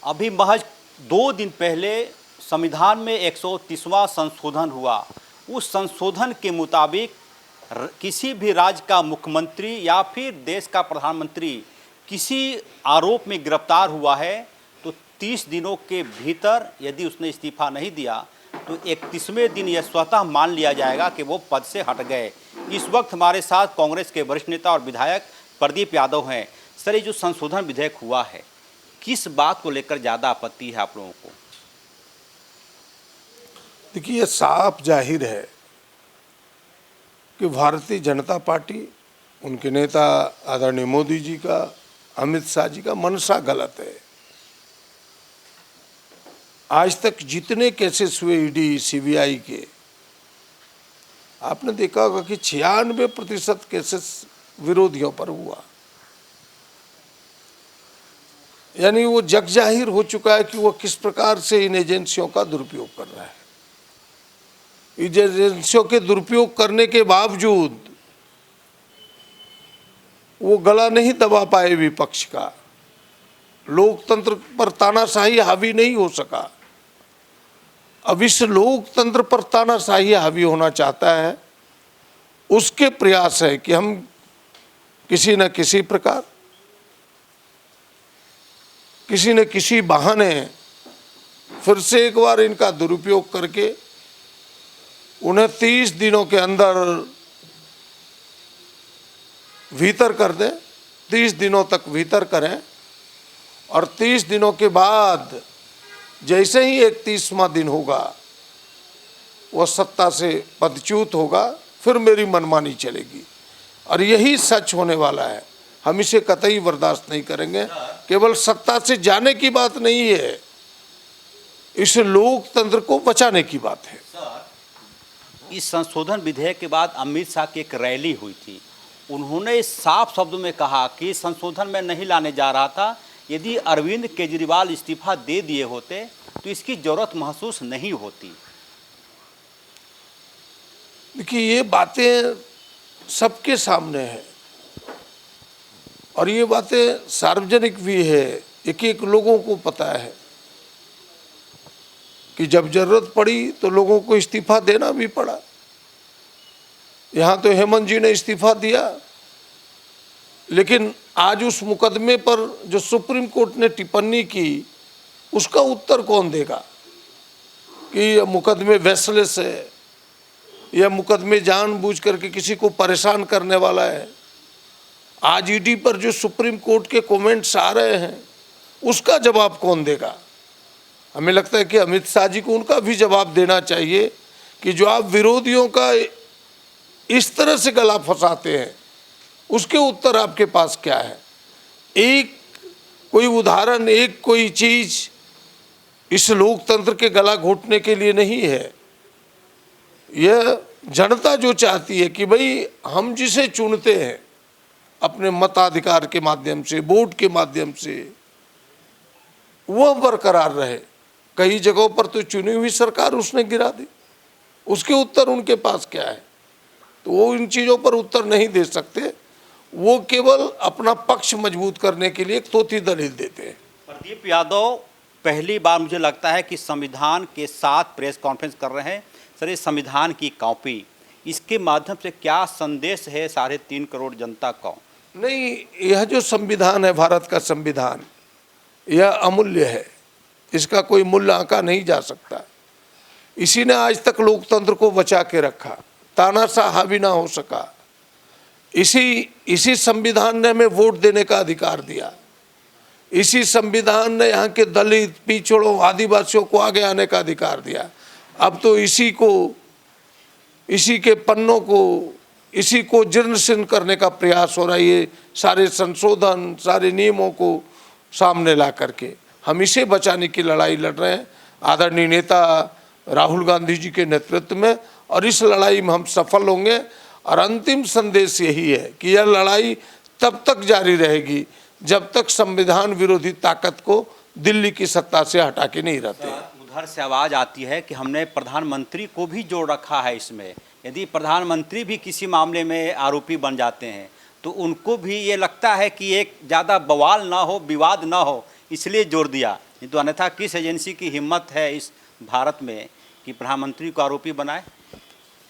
अभी महज 2 दिन पहले संविधान में 130वां संशोधन हुआ। उस संशोधन के मुताबिक किसी भी राज्य का मुख्यमंत्री या फिर देश का प्रधानमंत्री किसी आरोप में गिरफ्तार हुआ है तो 30 दिनों के भीतर यदि उसने इस्तीफा नहीं दिया तो 31वें दिन यह स्वतः मान लिया जाएगा कि वो पद से हट गए। इस वक्त हमारे साथ कांग्रेस के वरिष्ठ नेता और विधायक प्रदीप यादव हैं। सर, ये जो संशोधन विधेयक हुआ है, किस बात को लेकर ज़्यादा आपत्ति है आप लोगों को? देखिए, साफ जाहिर है कि भारतीय जनता पार्टी, उनके नेता आदरणीय मोदी जी का, अमित शाह जी का मंशा गलत है। आज तक जितने केसेस हुए ईडी सीबीआई के, आपने देखा होगा कि 96% केसेस विरोधियों पर हुआ। यानी वो जग जाहिर हो चुका है कि वो किस प्रकार से इन एजेंसियों का दुरुपयोग कर रहा है। इन एजेंसियों के दुरुपयोग करने के बावजूद वो गला नहीं दबा पाए विपक्ष का, लोकतंत्र पर तानाशाही हावी नहीं हो सका। अब इस लोकतंत्र पर तानाशाही हावी होना चाहता है, उसके प्रयास है कि हम किसी न किसी प्रकार, किसी न किसी बहाने फिर से एक बार इनका दुरुपयोग करके उन्हें 30 दिनों के अंदर भीतर कर दें, 30 दिनों तक भीतर करें और 30 दिनों के बाद जैसे ही 31वां दिन होगा वह सत्ता से पदच्युत होगा, फिर मेरी मनमानी चलेगी। और यही सच होने वाला है। हम इसे कतई बर्दाश्त नहीं करेंगे। केवल सत्ता से जाने की बात नहीं है, इस लोकतंत्र को बचाने की बात है। इस संशोधन विधेयक के बाद अमित शाह की एक रैली हुई थी। उन्होंने साफ शब्दों में कहा कि संशोधन में नहीं लाने जा रहा था। यदि अरविंद केजरीवाल इस्तीफा दे दिए होते तो इसकी जरूरत महसूस नहीं होती। देखिए, ये बातें सबके सामने हैं और ये बातें सार्वजनिक भी है। एक एक लोगों को पता है कि जब जरूरत पड़ी तो लोगों को इस्तीफा देना भी पड़ा। यहाँ तो हेमंत जी ने इस्तीफा दिया, लेकिन आज उस मुकदमे पर जो सुप्रीम कोर्ट ने टिप्पणी की, उसका उत्तर कौन देगा कि यह मुकदमे वेसलेस है, यह मुकदमे जानबूझ करके किसी को परेशान करने वाला है। आज ईडी पर जो सुप्रीम कोर्ट के कमेंट्स आ रहे हैं, उसका जवाब कौन देगा? हमें लगता है कि अमित शाह जी को उनका भी जवाब देना चाहिए कि जो आप विरोधियों का इस तरह से गला फंसाते हैं, उसके उत्तर आपके पास क्या है? एक कोई उदाहरण, एक कोई चीज इस लोकतंत्र के गला घोटने के लिए नहीं है। यह जनता जो चाहती है कि भाई हम जिसे चुनते हैं अपने मताधिकार के माध्यम से, वोट के माध्यम से, वह बरकरार रहे। कई जगहों पर तो चुनी हुई सरकार उसने गिरा दी, उसके उत्तर उनके पास क्या है? तो वो इन चीज़ों पर उत्तर नहीं दे सकते। वो केवल अपना पक्ष मजबूत करने के लिए एक तोती दलील देते हैं। प्रदीप यादव पहली बार मुझे लगता है कि संविधान के साथ प्रेस कॉन्फ्रेंस कर रहे हैं। सर, ये संविधान की कॉपी, इसके माध्यम से क्या संदेश है 3.5 करोड़ जनता को? नहीं, यह जो संविधान है, भारत का संविधान, यह अमूल्य है। इसका कोई मूल्य आंका नहीं जा सकता। इसी ने आज तक लोकतंत्र को बचा के रखा, तानाशाह हावी ना हो सका। इसी संविधान ने हमें वोट देने का अधिकार दिया। इसी संविधान ने यहाँ के दलित, पिछड़ों, आदिवासियों को आगे आने का अधिकार दिया। अब तो इसी के पन्नों को, इसी को जीर्ण शीर्ण करने का प्रयास हो रहा है। ये सारे संशोधन, सारे नियमों को सामने ला करके हम इसे बचाने की लड़ाई लड़ रहे हैं आदरणीय नेता राहुल गांधी जी के नेतृत्व में, और इस लड़ाई में हम सफल होंगे। और अंतिम संदेश यही है कि यह लड़ाई तब तक जारी रहेगी जब तक संविधान विरोधी ताकत को दिल्ली की सत्ता से हटा के नहीं रहते। उधर से आवाज़ आती है कि हमने प्रधानमंत्री को भी जोड़ रखा है इसमें। यदि प्रधानमंत्री भी किसी मामले में आरोपी बन जाते हैं तो उनको भी ये लगता है कि एक ज़्यादा बवाल ना हो, विवाद ना हो, इसलिए जोड़ दिया। नहीं तो अन्यथा किस एजेंसी की हिम्मत है इस भारत में कि प्रधानमंत्री को आरोपी बनाए?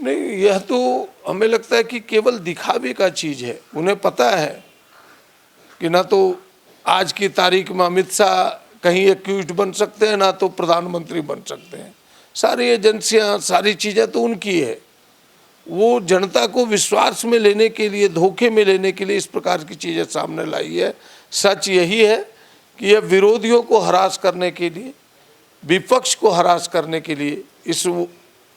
नहीं, यह तो हमें लगता है कि केवल दिखावे का चीज़ है। उन्हें पता है कि ना तो आज की तारीख में अमित शाह कहीं एक्यूज्ड बन सकते हैं, ना तो प्रधानमंत्री बन सकते हैं। सारी एजेंसियां, सारी चीज़ें तो उनकी है। वो जनता को विश्वास में लेने के लिए, धोखे में लेने के लिए इस प्रकार की चीज़ें सामने लाई है। सच यही है कि यह विरोधियों को हरास करने के लिए, विपक्ष को हरास करने के लिए इस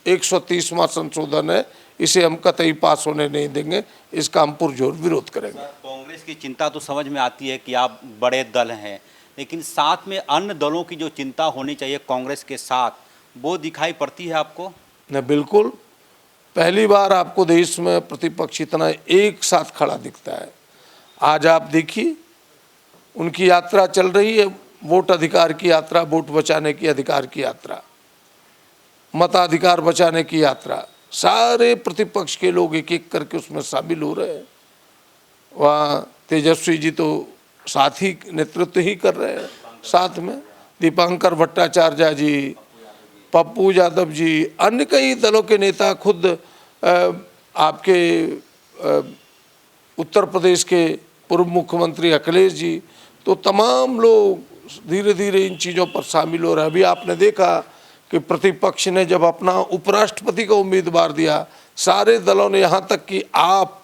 130वां संशोधन है, इसे हम कतई पास होने नहीं देंगे। इसका हम पुरजोर विरोध करेंगे। कांग्रेस की चिंता तो समझ में आती है कि आप बड़े दल हैं, लेकिन साथ में अन्य दलों की जो चिंता होनी चाहिए कांग्रेस के साथ, वो दिखाई पड़ती है आपको? न, बिल्कुल। पहली बार आपको देश में प्रतिपक्ष इतना एक साथ खड़ा दिखता है। आज आप देखिए, उनकी यात्रा चल रही है, वोट अधिकार की यात्रा, वोट बचाने की अधिकार की यात्रा, मताधिकार बचाने की यात्रा। सारे प्रतिपक्ष के लोग एक एक करके उसमें शामिल हो रहे हैं। वहाँ तेजस्वी जी तो साथ ही नेतृत्व ही कर रहे हैं, साथ में दीपांकर भट्टाचार्य जी, पप्पू यादव जी, अन्य कई दलों के नेता, खुद आपके उत्तर प्रदेश के पूर्व मुख्यमंत्री अखिलेश जी, तो तमाम लोग धीरे धीरे इन चीज़ों पर शामिल हो रहे हैं। अभी आपने देखा कि प्रतिपक्ष ने जब अपना उपराष्ट्रपति का उम्मीदवार दिया, सारे दलों ने, यहाँ तक कि आप,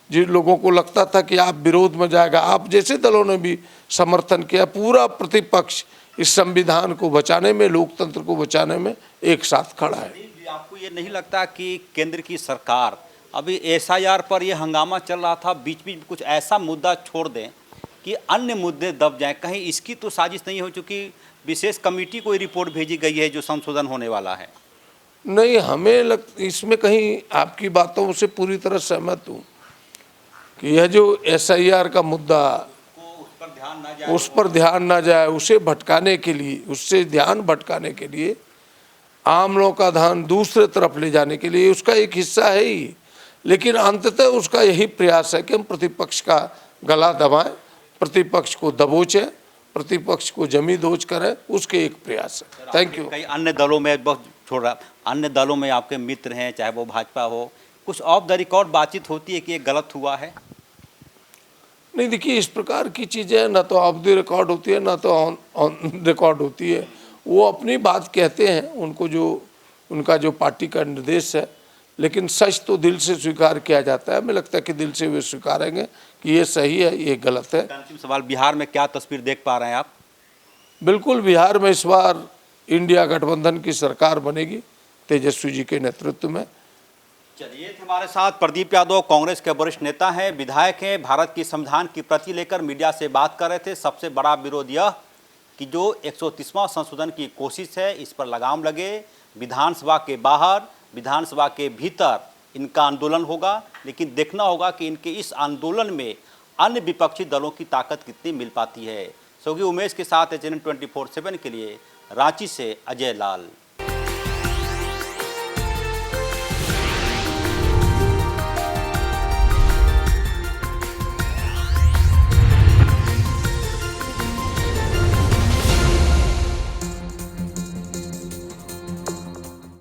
जिन लोगों को लगता था कि आप विरोध में जाएगा, आप जैसे दलों ने भी समर्थन किया। पूरा प्रतिपक्ष इस संविधान को बचाने में, लोकतंत्र को बचाने में एक साथ खड़ा है। आपको ये नहीं लगता कि केंद्र की सरकार, अभी एसआईआर पर ये हंगामा चल रहा था, बीच बीच में कुछ ऐसा मुद्दा छोड़ दें कि अन्य मुद्दे दब जाएं? कहीं इसकी तो साजिश नहीं हो चुकी? विशेष कमेटी को रिपोर्ट भेजी गई है जो संशोधन होने वाला है। नहीं, हमें इसमें कहीं आपकी बातों से पूरी तरह सहमत हूँ कि यह जो एसआईआर का मुद्दा, उस पर ध्यान ना जाए, उसे भटकाने के लिए, उससे ध्यान भटकाने के लिए, आम लोगों का ध्यान दूसरे तरफ ले जाने के लिए उसका एक हिस्सा है ही। लेकिन अंततः उसका यही प्रयास है कि हम प्रतिपक्ष का गला दबाएं, प्रतिपक्ष को दबोचें, प्रतिपक्ष को जमी दोज करें, उसके एक प्रयास है। Thank you. कई अन्य दलों में, बहुत छोड़ रहा, अन्य दलों में आपके मित्र हैं, चाहे वो भाजपा हो, कुछ ऑफ द रिकॉर्ड बातचीत होती है कि ये गलत हुआ है? नहीं, देखिए, इस प्रकार की चीज़ें ना तो ऑफ द रिकॉर्ड होती है, ना तो ऑन रिकॉर्ड होती है। वो अपनी बात कहते हैं, उनको जो उनका जो पार्टी का निर्देश है, लेकिन सच तो दिल से स्वीकार किया जाता है। हमें लगता है कि दिल से वे स्वीकारेंगे कि ये सही है, ये गलत है। अंतिम सवाल, बिहार में क्या तस्वीर देख पा रहे हैं आप? बिल्कुल, बिहार में इस बार इंडिया गठबंधन की सरकार बनेगी, तेजस्वी जी के नेतृत्व में। चलिए, थे हमारे साथ प्रदीप यादव, कांग्रेस के वरिष्ठ नेता हैं, विधायक हैं, भारत की संविधान की प्रति लेकर मीडिया से बात कर रहे थे। सबसे बड़ा विरोध यह कि जो 130वां संशोधन की कोशिश है, इस पर लगाम लगे। विधानसभा के बाहर, विधानसभा के भीतर इनका आंदोलन होगा, लेकिन देखना होगा कि इनके इस आंदोलन में अन्य विपक्षी दलों की ताकत कितनी मिल पाती है। सहयोगी उमेश के साथ एचएनएन 24/7 के लिए रांची से अजय लाल।